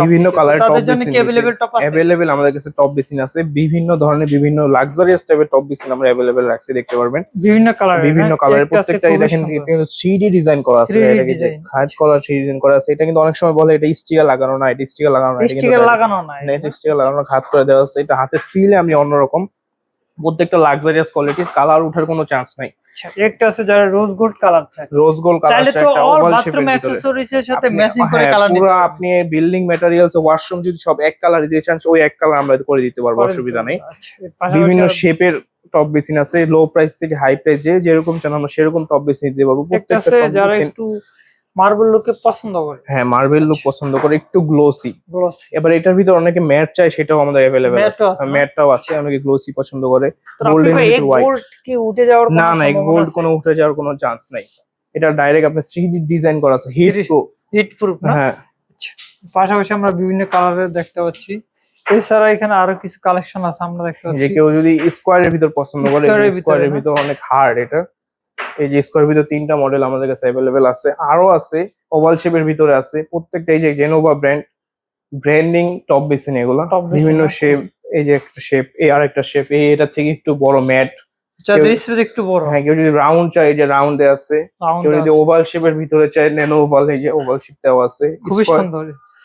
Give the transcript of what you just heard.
বিভিন্ন কালারের টপ তাদের জন্য বেসিন কি अवेलेबल টপ আছে? अवेलेबल আমাদের কাছে টপ বেসিন আছে, বিভিন্ন ধরনের বিভিন্ন লাক্সারিয়াস টাইপের টপ বেসিন আমরা अवेलेबल রাখছি, দেখতে পারবেন বিভিন্ন কালারের প্রত্যেকটাই দেখেন কিন্তু 3D ডিজাইন করা আছে, 3D এটাকে যে ডিজাইন হাইড কলার 3D ডিজাইন করা আছে। এটা কিন্তু অনেক সময় বলে এটা স্টিকার লাগানো না, এটা স্টিকার লাগানো না, এটা কিন্তু স্টিকার লাগানো না নেট স্টিকার লাগানো, হাত করে দেওয়া আছে। এটা হাতে ফিলে আমি অন্যরকম, প্রত্যেকটা লাক্সারিয়াস কোয়ালিটির, কালার ওঠার কোনো চান্স নাই। আচ্ছা একটা আছে যারা রোজ গোল্ড কালার থাকে, রোজ গোল্ড কালার চাইলে তো একটা অল ওভাল শেপের বাথরুম ভিতরে অ্যাকসেসরিজ এর সাথে আপনি ম্যাচিং করে হ্যাঁ, কালার নিতে পুরো পারবেন। আপনি বিল্ডিং ম্যাটেরিয়ালস ওয়াশরুম যদি সব এক কালার দিয়ে চান, ওই এক কালার আমরা করে দিতে পারবো, করে দিতে অসুবিধা নেই। পারবেন। আচ্ছা এর পাশাপাশি বিভিন্ন শেপের টপ বেসিন আছে, লো প্রাইস থেকে হাই প্রাইস, যে যেরকম চান আমরা সেরকম টপ বেসিন দিতে পারবো। একটা প্রত্যেকটা আছে টপ যারা বেসিন একটু মার্বেল লুকে পছন্দ করে, হ্যাঁ মার্বেল লুক পছন্দ করে, একটু গ্লোসি। গ্লসি এবার এটার ভিতর অনেকে ম্যাট চায়, সেটাও আমাদের अवेलेबल আছে, ম্যাটও আছে না? ম্যাটটাও আছে, অনেকে গ্লোসি পছন্দ করে, তো আপনি গোল্ডেন ভাই এই ভিতর হোয়াইট। গোল্ড কি উঠে যাওয়ার কোনো না না, সম্ভাবনা গোল্ড আছে? কোনো উঠে যাওয়ার কোনো চান্স নাই, এটা ডাইরেক্ট আপনার 3D ডিজাইন করা আছে, হিট প্রুফ। হিট প্রুফ না? হ্যাঁ আচ্ছা পাশাপাশি আমরা বিভিন্ন কালারের দেখতে পাচ্ছি, এছাড়া এখানে আরো কিছু কালেকশন আছে আমরা দেখতে যে পাচ্ছি। কেউ যদি স্কোয়ারের ভিতর পছন্দ করে, স্কোয়ারের ভিতরে স্কোয়ারের না? ভিতর অনেক হার্ড এটা। এই যে স্কোয়ারের ভিতর 3টা মডেল আমাদের কাছে अवेलेबल আছে, আরো আছে ওভাল শেপের ভিতরে আছে। প্রত্যেকটা এই যে জেনোভা ব্র্যান্ডিং টপ বেসিন, এগুলো টপ বেসিন বিভিন্ন না? শেপ। এই যে একটা শেপ, এই আরেকটা শেপ, এই এটা থেকে একটু বড় ম্যাট। যাদের স্পেস একটু বড়, হ্যাঁ, কেউ যদি রাউন্ড চায়, এই যে রাউন্ডে আছে। রাউন্ড কেউ যদি ওভাল শেপের ভিতরে চায়, ন্যানো ওভাল, এই যে ওভাল শেপ দেওয়া আছে। খুবই Square- সুন্দর।